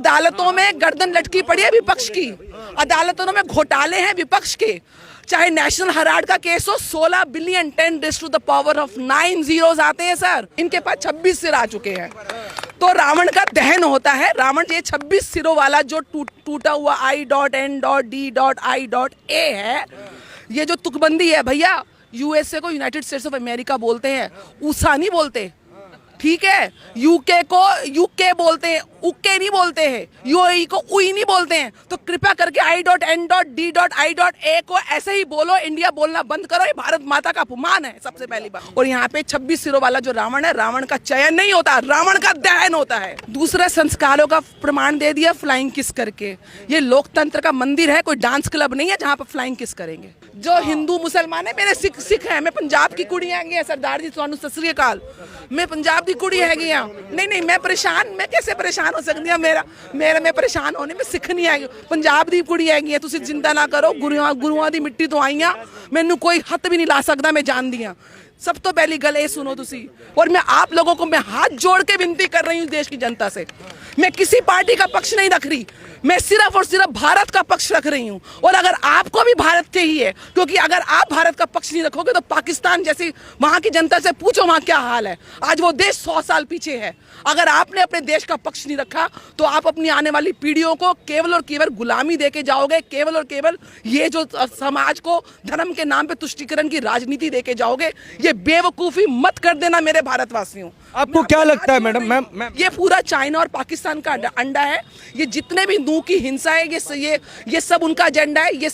अदालतों में गर्दन लटकी पड़ी है विपक्ष की, अदालतों में घोटाले हैं विपक्ष के, चाहे नेशनल हेराल्ड का केस हो, 16 billion 10 raise to the power of 9 zeros आते हैं सर, इनके पास 26 सिर आ चुके हैं। तो रावण का दहन होता है, रावण ये 26 सिरों वाला जो टूटा हुआ I.N.D.I.A है, ये जो तुकबंदी है भैया, यूएसए को यूनाइटेड स्टेट्स ऑफ अमेरिका बोलते हैं, ऊसा नहीं बोलते, ठीक है। यूके को यूके बोलते हैं, उके नहीं बोलते हैं, यूएई को उई नहीं बोलते हैं। तो कृपया करके I.N.D.I.A को ऐसे ही बोलो, इंडिया बोलना बंद करो, ये भारत माता का अपमान है सबसे पहली बात। और यहाँ पे 26 सिरों वाला जो रावण है, रावण का चयन नहीं होता, रावण का दहन होता है। दूसरे संस्कारों का प्रमाण दे दिया फ्लाइंग किस करके। ये लोकतंत्र का मंदिर है, कोई डांस क्लब नहीं है जहाँ पे फ्लाइंग किस करेंगे। जो हिंदू मुसलमान है, मेरे सिख है, मैं पंजाब की कुड़ी है सरदार जी, तुहानू सत श्री अकाल, मैं पंजाब की कुड़ी है। नहीं मैं परेशान, मैं कैसे परेशान हो सकती हूँ, मेरा मैं परेशान होने में सिख नहीं है, पंजाब की कुड़ी है। तुम चिंता ना करो, गुरुआं दी मिट्टी तो आई, मैनू कोई हथ भी नहीं ला सकता, मैं जानती हाँ। सब तो पहली गल ये सुनो तुसी, और मैं आप लोगों को मैं हाथ जोड़ के विनती कर रही हूँ देश की जनता से, मैं किसी पार्टी का पक्ष नहीं रख रही, मैं सिर्फ और सिर्फ भारत का पक्ष रख रही हूँ। और अगर आपको भी भारत चाहिए है, क्योंकि अगर आप भारत का पक्ष नहीं रखोगे तो पाकिस्तान जैसी वहां की जनता से पूछो वहां क्या हाल है। आज वो देश 100 साल पीछे है। अगर आपने अपने देश का पक्ष नहीं रखा तो आप अपनी आने वाली पीढ़ियों को केवल और केवल गुलामी देके जाओगे, केवल और केवल ये जो समाज को धर्म के नाम पे तुष्टीकरण की राजनीति देके जाओगे। ये बेवकूफी मत कर देना मेरे भारतवासियों। आपको क्या लगता है मैडम? मैम ये पूरा चाइना और पाकिस्तान का अंडा है। ये जितने भी नू की हिंसा है, ये सब उनका एजेंडा है। ये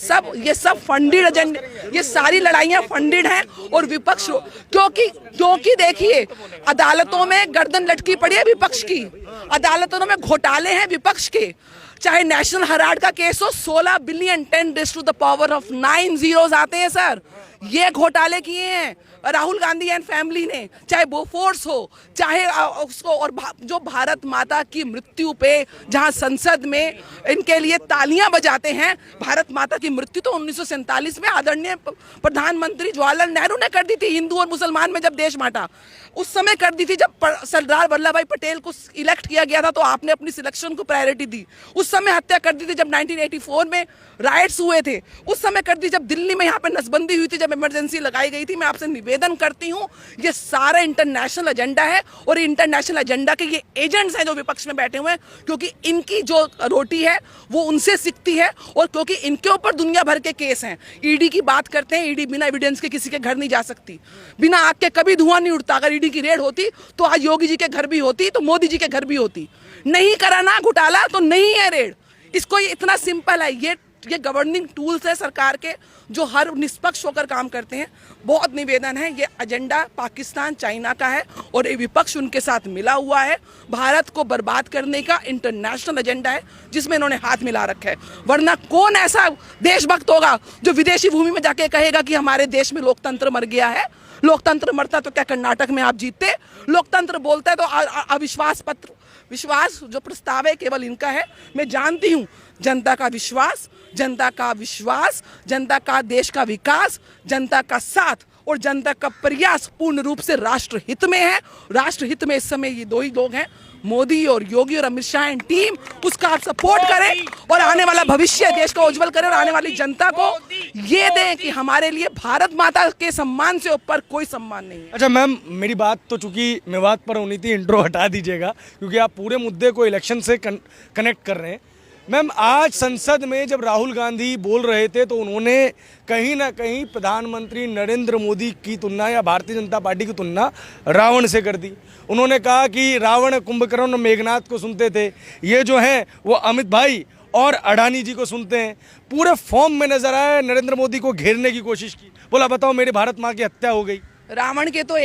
सब फंडेड एजेंडा, ये सारी लड़ाइयां फंडेड हैं। और विपक्ष क्योंकि देखिए, अदालतों में गर्दन लटकी पड़ी है विपक्ष की, अदालतों में घोटाले हैं विपक्ष के, चाहे नेशनल हेराल्ड का केस हो, 16 billion 10 raise to the power of 9 zeros आते हैं सर, ये घोटाले किए हैं राहुल गांधी एंड फैमिली ने। चाहे बोफोर्स हो, चाहे उसको, और जो भारत माता की मृत्यु पे जहां संसद में इनके लिए तालियां बजाते हैं। भारत माता की मृत्यु तो 1947 में आदरणीय प्रधानमंत्री जवाहरलाल नेहरू ने कर दी थी, हिंदू और मुसलमान में जब देश बांटा उस समय कर दी थी। जब सरदार वल्लभ भाई पटेल को इलेक्ट किया गया था तो आपने अपनी सिलेक्शन को प्रायोरिटी दी। उस समय हत्या कर दी थी जब 1984 में राइट्स हुए थे, उस समय कर दी जब दिल्ली में यहाँ पे नसबंदी हुई थी, जब इमरजेंसी लगाई गई थी। मैं आपसे निवेदन करती हूँ, ये सारा इंटरनेशनल एजेंडा है और इंटरनेशनल एजेंडा के ये एजेंट्स हैं जो विपक्ष में बैठे हुए हैं, क्योंकि इनकी जो रोटी है वो उनसे सिकती है और क्योंकि इनके ऊपर दुनिया भर के केस हैं। ईडी की बात करते हैं, ईडी बिना एविडेंस के किसी के घर नहीं जा सकती, बिना आग के कभी धुआं नहीं उड़ता। अगर ईडी की रेड होती तो आज योगी जी के घर भी होती, तो मोदी जी के घर भी होती। नहीं करा ना घोटाला तो नहीं है रेड। इसको ये इतना सिंपल है। ये गवर्निंग टूल्स है सरकार के जो हर निष्पक्ष होकर काम करते हैं। बहुत निवेदन है, ये एजेंडा पाकिस्तान चाइना का है और ये विपक्ष उनके साथ मिला हुआ है। भारत को बर्बाद करने का इंटरनेशनल एजेंडा है जिसमें इन्होंने हाथ मिला रखा है। वरना कौन ऐसा देशभक्त होगा जो विदेशी भूमि में जाके कहेगा कि हमारे देश में लोकतंत्र मर गया है। लोकतंत्र मरता तो क्या कर्नाटक में आप जीतते? लोकतंत्र बोलता है तो अविश्वास पत्र, विश्वास जो प्रस्ताव है केवल इनका है। मैं जानती हूँ जनता का विश्वास, जनता का विश्वास, जनता का देश का विकास, जनता का साथ और जनता का प्रयास पूर्ण रूप से राष्ट्रहित में है। राष्ट्रहित में इस समय ये दो ही लोग हैं, मोदी और योगी और अमित शाह एंड टीम। उसका आप सपोर्ट करें और आने वाला भविष्य देश को उज्जवल करें और आने वाली जनता को ये दें कि हमारे लिए भारत माता के सम्मान से ऊपर कोई सम्मान नहीं है। अच्छा मैम, मेरी बात तो चूंकि मेवात पर होनी थी, इंट्रो हटा दीजिएगा क्योंकि आप पूरे मुद्दे को इलेक्शन से कनेक्ट कर रहे हैं। मैम, आज संसद में जब राहुल गांधी बोल रहे थे तो उन्होंने कहीं ना कहीं प्रधानमंत्री नरेंद्र मोदी की तुलना या भारतीय जनता पार्टी की तुलना रावण से कर दी। उन्होंने कहा कि रावण कुंभकर्ण और मेघनाथ को सुनते थे, ये जो हैं वो अमित भाई और अडानी जी को सुनते हैं। पूरे फॉर्म में नजर आए, नरेंद्र मोदी को घेरने की कोशिश की। बोला बताओ मेरे भारत माँ की हत्या हो गई। रावण के तो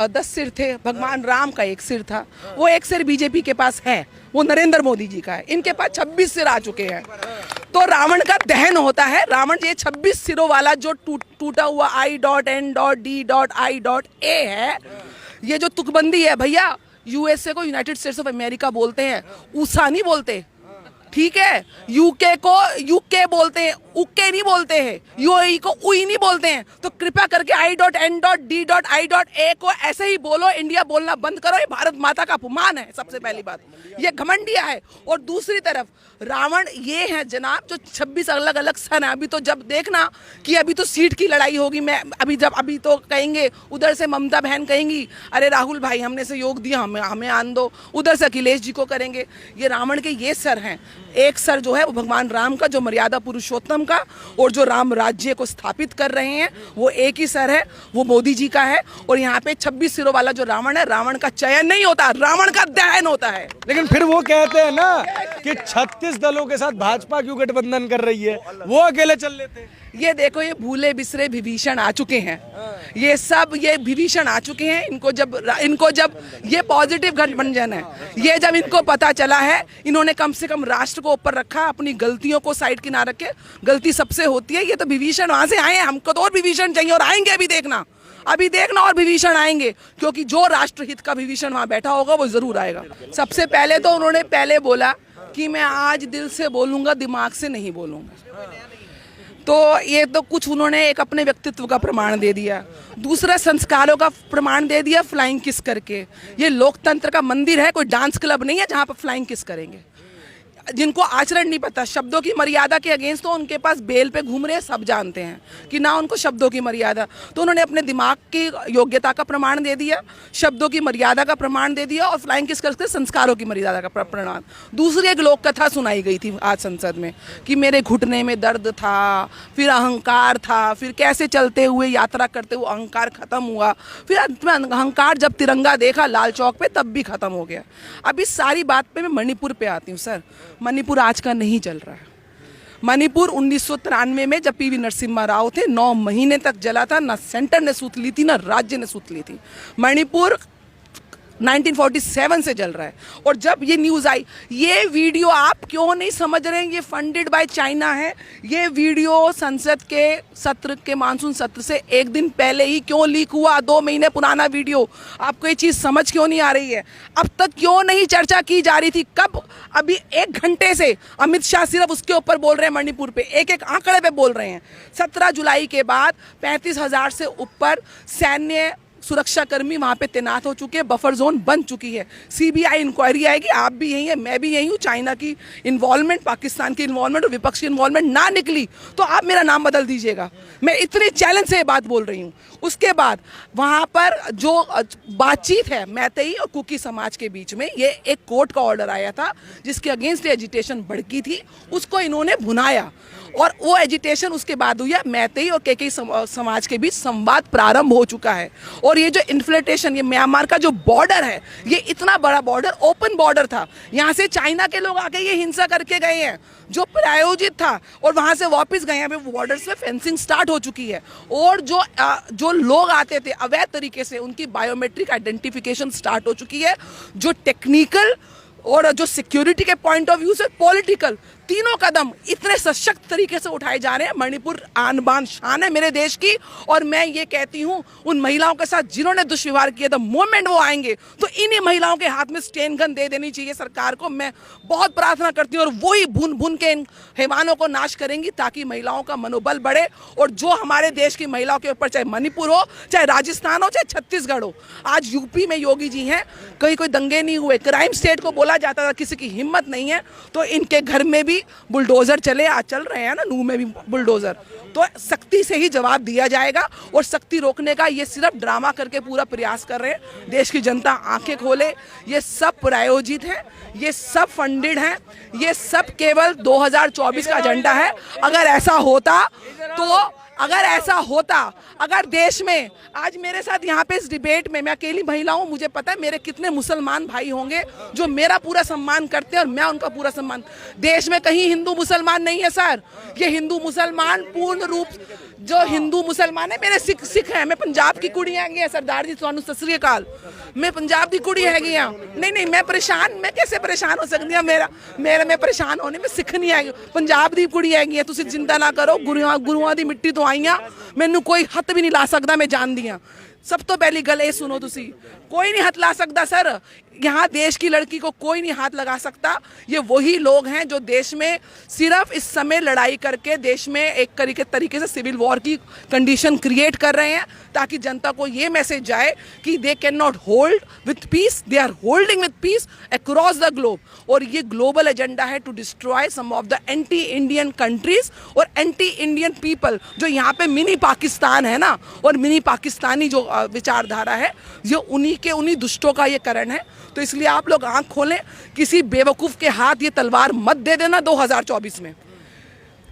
10 सिर थे, भगवान राम का 1 सिर था। वो 1 सिर बीजेपी के पास है, वो नरेंद्र मोदी जी का है। इनके पास 26 सिर आ चुके हैं। तो रावण का दहन होता है। रावण ये 26 सिरों वाला जो टूटा हुआ I.N.D.I.A है, ये जो तुकबंदी है भैया, यूएसए को यूनाइटेड स्टेट्स ऑफ अमेरिका बोलते हैं, ऊसा नहीं बोलते, ठीक है, यूके को यूके बोलते हैं, उके नहीं बोलते हैं, यूएई को उई नहीं बोलते हैं। तो कृपया करके I.N.D.I.A को ऐसे ही बोलो, इंडिया बोलना बंद करो। ये भारत माता का अपमान है, सबसे पहली बात ये घमंडिया है। और दूसरी तरफ रावण ये है जनाब जो 26 अलग अलग सन है। अभी तो जब देखना कि अभी तो सीट की लड़ाई होगी, मैं अभी तो कहेंगे, उधर से ममता बहन कहेंगी अरे राहुल भाई हमने सहयोग दिया, हमें आन दो, उधर से अखिलेश जी को करेंगे। ये रावण के ये सर हैं। एक सर जो है वो भगवान राम का, जो मर्यादा पुरुषोत्तम का, और जो राम राज्य को स्थापित कर रहे हैं वो एक ही सर है, वो मोदी जी का है। और यहाँ पे 26 सिरों वाला जो रावण है, रावण का चयन नहीं होता, रावण का दहन होता है। लेकिन फिर वो कहते हैं ना कि 36 दलों के साथ भाजपा क्यों गठबंधन कर रही है, वो अकेले चल लेते। ये देखो, ये भूले बिसरे विभीषण आ चुके हैं, ये सब ये विभीषण आ चुके हैं। इनको जब ये पॉजिटिव गठबंधन है, ये जब इनको पता चला है, इन्होंने कम से कम राष्ट्र को ऊपर रखा, अपनी गलतियों को साइड किनारे रखे। गलती सबसे होती है, ये तो विभीषण वहां से आए हैं, हमको तो और विभीषण चाहिए, और आएंगे अभी देखना और विभीषण आएंगे, क्योंकि जो राष्ट्रहित का विभीषण वहां बैठा होगा वो जरूर आएगा। सबसे पहले तो उन्होंने पहले बोला कि मैं आज दिल से बोलूंगा, दिमाग से नहीं बोलूंगा। तो ये तो कुछ उन्होंने एक अपने व्यक्तित्व का प्रमाण दे दिया। दूसरा, संस्कारों का प्रमाण दे दिया फ्लाइंग किस करके। ये लोकतंत्र का मंदिर है, कोई डांस क्लब नहीं है जहां पर फ्लाइंग किस करेंगे। जिनको आचरण नहीं पता, शब्दों की मर्यादा के अगेंस्ट, तो उनके पास बेल पे घूम रहे, सब जानते हैं कि ना उनको शब्दों की मर्यादा। तो उन्होंने अपने दिमाग की योग्यता का प्रमाण दे दिया, शब्दों की मर्यादा का प्रमाण दे दिया, और फ्लाइंग किस करके संस्कारों की मर्यादा का प्रमाण। दूसरी एक लोक कथा सुनाई गई थी आज संसद में कि मेरे घुटने में दर्द था, फिर अहंकार था, फिर कैसे चलते हुए यात्रा करते हुए अहंकार खत्म हुआ, फिर अंत में अहंकार जब तिरंगा देखा लाल चौक पे तब भी खत्म हो गया। अब इस सारी बात पे मैं मणिपुर पे आती हूँ। सर, मणिपुर आज का नहीं चल रहा है। मणिपुर 1993 में जब पीवी नरसिम्हा राव थे 9 महीने तक जला था, ना सेंटर ने सूत ली थी, ना राज्य ने सूत ली थी। मणिपुर 1947 से जल रहा है। और जब ये न्यूज़ आई, ये वीडियो आप क्यों नहीं समझ रहे हैं, ये फंडेड बाय चाइना है। ये वीडियो संसद के सत्र के मानसून सत्र से एक दिन पहले ही क्यों लीक हुआ, 2 महीने पुराना वीडियो। आपको ये चीज़ समझ क्यों नहीं आ रही है? अब तक क्यों नहीं चर्चा की जा रही थी? कब? अभी 1 घंटे से अमित शाह सिर्फ उसके ऊपर बोल रहे हैं, मणिपुर पे एक आंकड़े पे बोल रहे हैं। 17 जुलाई के बाद 35,000 से ऊपर सैन्य सुरक्षा कर्मी वहां पे तैनात हो चुके हैं, बफर जोन बन चुकी है। सीबीआई इंक्वायरी आएगी, आप भी यही है, मैं भी यही हूँ। चाइना की इन्वॉल्वमेंट, पाकिस्तान की इन्वॉल्वमेंट और विपक्ष की इन्वॉल्वमेंट ना निकली तो आप मेरा नाम बदल दीजिएगा। मैं इतने चैलेंज से बात बोल रही हूँ। उसके बाद वहाँ पर जो बातचीत है मैतेई और कुकी समाज के बीच में, ये एक कोर्ट का ऑर्डर आया था जिसके अगेंस्ट एजिटेशन भड़की थी, उसको इन्होंने भुनाया, और वो एजिटेशन उसके बाद हुई है। मैतेई और केकेई समाज के बीच संवाद प्रारंभ हो चुका है। और ये जो इन्फ्लेटेशन, ये म्यांमार का जो बॉर्डर है, ये इतना बड़ा बॉर्डर, ओपन बॉर्डर था, यहाँ से चाइना के लोग आके ये हिंसा करके गए हैं जो प्रायोजित था, और वहाँ से वापस गए हैं। अभी बॉर्डर्स पे फेंसिंग स्टार्ट हो चुकी है, और जो लोग आते थे अवैध तरीके से, उनकी बायोमेट्रिक आइडेंटिफिकेशन स्टार्ट हो चुकी है। जो टेक्निकल और जो सिक्योरिटी के पॉइंट ऑफ व्यू से पॉलिटिकल, तीनों कदम इतने सशक्त तरीके से उठाए जा रहे हैं। मणिपुर आन बान शान है मेरे देश की, और मैं ये कहती हूँ उन महिलाओं के साथ जिन्होंने दुष्व्यवहार किया, द मोमेंट वो आएंगे तो इन्हीं महिलाओं के हाथ में स्टेन गन दे देनी चाहिए सरकार को। मैं बहुत प्रार्थना करती हूँ, और वो ही भून भून के इन हैवानों को नाश करेंगी, ताकि महिलाओं का मनोबल बढ़े। और जो हमारे देश की महिलाओं के ऊपर, चाहे मणिपुर हो, चाहे राजस्थान हो, चाहे छत्तीसगढ़ हो, आज यूपी में योगी जी हैं, कोई दंगे नहीं हुए, क्राइम स्टेट को बोला जाता था, किसी की हिम्मत नहीं है, तो इनके घर में भी बुलडोजर चले, आज चल रहे हैं ना, नूह में भी बुलडोजर। तो सख्ती से ही जवाब दिया जाएगा, और सख्ती रोकने का ये सिर्फ ड्रामा करके पूरा प्रयास कर रहे हैं। देश की जनता आंखें खोले, ये सब प्रायोजित है, ये सब फंडेड है, ये सब केवल 2024 का एजेंडा है। अगर देश में आज मेरे साथ यहाँ पे इस डिबेट में, मैं अकेली महिला हूँ, मुझे पता है मेरे कितने मुसलमान भाई होंगे जो मेरा पूरा सम्मान करते हैं और मैं उनका पूरा सम्मान। देश में कहीं हिंदू मुसलमान नहीं है सर। ये हिंदू मुसलमान पूर्ण रूप, जो हिंदू मुसलमान है, मेरे सिख हैं। मैं पंजाब की कुड़ी हैगी सरदार जी, ਤੁਹਾਨੂੰ ਸਤਿ ਸ੍ਰੀ ਅਕਾਲ। मैं पंजाब की कुड़ी हैगी हाँ। नहीं मैं परेशान, मैं कैसे परेशान हो सकती हूँ? मेरा मैं परेशान होने में सिख नहीं हैगी, पंजाब की कुड़ी हैगी है। तुसी चिंता ना करो, गुरुआं दी मिट्टी तो आई हाँ, मैनू कोई हथ भी नहीं ला सकता, मैं जानदी हाँ। सब तो पहली गल ये सुनो, तुसी कोई नहीं हथ ला सकता सर। यहाँ देश की लड़की को कोई नहीं हाथ लगा सकता। ये वही लोग हैं जो देश में सिर्फ इस समय लड़ाई करके देश में एक तरीके से सिविल वॉर की कंडीशन क्रिएट कर रहे हैं, ताकि जनता को ये मैसेज जाए कि they can not hold with peace, they are holding with peace across the globe. और ये ग्लोबल एजेंडा है to destroy some of the anti Indian countries और एंटी इंडियन पीपल, जो यहाँ पे मिनी पाकिस्तान है ना, और मिनी पाकिस्तानी जो विचारधारा है, ये उन्हीं दुष्टों का ये करण है। तो इसलिए आप लोग आंख खोलें, किसी बेवकूफ़ के हाथ ये तलवार मत दे देना 2024 में।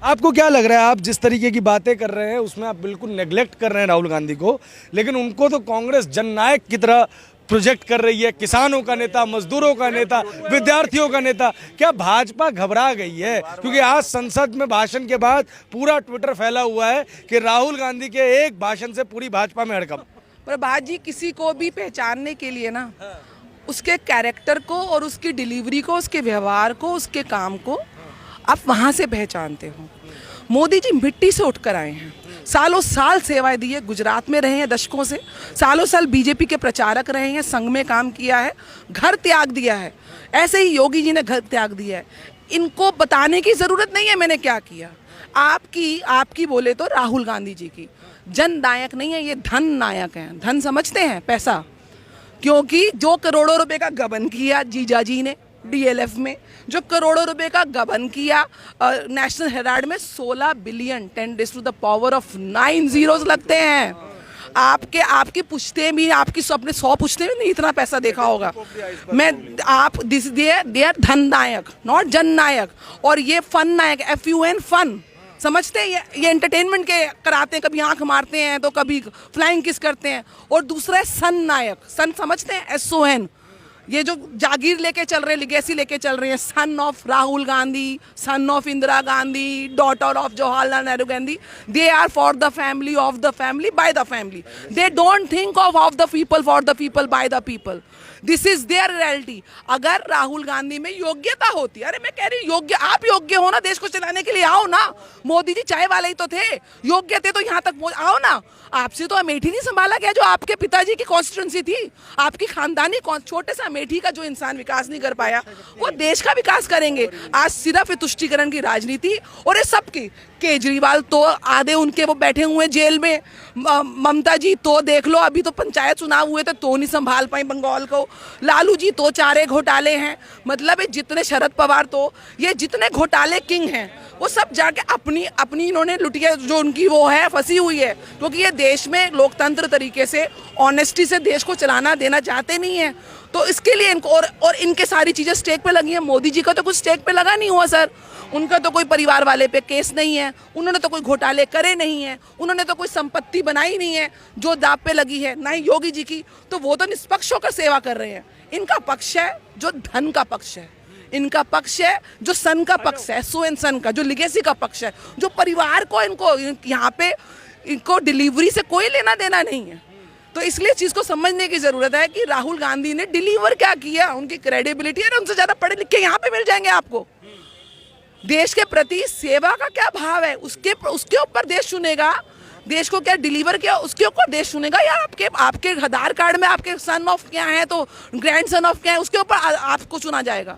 आपको क्या लग रहा है, आप जिस तरीके की बातें कर रहे हैं उसमें आप बिल्कुल नेग्लेक्ट कर रहे हैं राहुल गांधी को, लेकिन उनको तो कांग्रेस जननायक की तरह प्रोजेक्ट कर रही है, किसानों का नेता, मजदूरों का नेता, विद्यार्थियों का नेता। क्या भाजपा घबरा गई है? क्योंकि आज संसद में भाषण के बाद पूरा ट्विटर फैला हुआ है कि राहुल गांधी के एक भाषण से पूरी भाजपा में हड़कंप। पर बाजी, किसी को भी पहचानने के लिए ना उसके कैरेक्टर को और उसकी डिलीवरी को, उसके व्यवहार को, उसके काम को आप वहाँ से पहचानते हो। मोदी जी मिट्टी से उठकर आए हैं, सालों साल सेवाएं दी है, गुजरात में रहे हैं दशकों से, सालों साल बीजेपी के प्रचारक रहे हैं, संघ में काम किया है, घर त्याग दिया है। ऐसे ही योगी जी ने घर त्याग दिया है। इनको बताने की ज़रूरत नहीं है मैंने क्या किया। आपकी बोले तो राहुल गांधी जी की जननायक नहीं है, ये धन नायक हैं। धन समझते हैं, पैसा, क्योंकि जो करोड़ों रुपए का गबन किया जीजा जी ने डीएलएफ में, जो करोड़ों रुपए का गबन किया नेशनल हेराल्ड में, 16 billion 10 to the power of 9 zeros लगते हैं। आपकी पुश्ते भी, आपकी अपने 100 पुश्ते भी नहीं इतना पैसा देखा होगा। दे आर धन नायक, नॉट जन नायक। और ये फन नायक, FUN फन, समझते हैं? ये एंटरटेनमेंट के कराते हैं, कभी आंख मारते हैं तो कभी फ्लाइंग किस करते हैं। और दूसरा है सन नायक, सन समझते हैं? SON, ये जो जागीर लेके चल रहे हैं, लिगेसी लेके चल रहे हैं, son of Rahul Gandhi, son of Indira Gandhi, daughter of Jawaharlal Nehru Gandhi. They are for the family, of the family, by the family. They don't think of the people, for the people, by the people. This is their reality. अगर राहुल गांधी में योग्यता होती, अरे मैं कह रही योग्य, आप योग्य हो ना देश को चलाने के लिए, आओ ना। मोदी जी चाय वाले ही तो थे, योग्य थे तो यहाँ तक आओ ना। आपसे तो अमेठी नहीं संभाला गया, जो आपके पिताजी की कॉन्स्टिट्यूंसी थी, आपकी खानदानी छोटे से अमेठी का जो इंसान विकास नहीं कर पाया, वो देश का विकास करेंगे। आज सिर्फ तुष्टीकरण की राजनीति, और ये सबकी, केजरीवाल तो आधे उनके वो बैठे हुए जेल में, ममता जी तो देख लो, अभी तो पंचायत चुनाव हुए थे तो नहीं संभाल पाई बंगाल को, लालू जी तो 4 घोटाले हैं। मतलब जितने शरद पवार, तो ये जितने घोटाले किंग हैं, वो सब जाके अपनी इन्होंने लुटिया, जो उनकी वो है फंसी हुई है। क्योंकि ये देश में लोकतंत्र तरीके से, ऑनेस्टी से देश को चलाना देना चाहते नहीं है। तो इसके लिए इनको और इनके सारी चीज़ें स्टेक पे लगी हैं। मोदी जी का तो कुछ स्टेक पे लगा नहीं हुआ सर, उनका तो कोई परिवार वाले पे केस नहीं है, उन्होंने तो कोई घोटाले करे नहीं है, उन्होंने तो कोई संपत्ति बनाई नहीं है जो दाव पे लगी है, ना ही योगी जी की। तो वो तो निष्पक्ष होकर सेवा कर रहे हैं। इनका पक्ष है जो धन का पक्ष है, इनका पक्ष है जो सन का पक्ष है, SON सन का, जो लिगेसी का पक्ष है, जो परिवार को, इनको यहाँ पे इनको डिलीवरी से कोई लेना देना नहीं है। तो इसलिए चीज़ को समझने की ज़रूरत है कि राहुल गांधी ने डिलीवर क्या किया, उनकी क्रेडिबिलिटी है, उनसे ज़्यादा पढ़े लिखे यहाँ पे मिल जाएंगे आपको। देश के प्रति सेवा का क्या भाव है, उसके ऊपर देश चुनेगा। देश को क्या डिलीवर किया, उसके ऊपर देश चुनेगा। या आपके आधार कार्ड में आपके सन ऑफ क्या है, तो ग्रैंड सन ऑफ क्या है, उसके ऊपर आपको चुना जाएगा।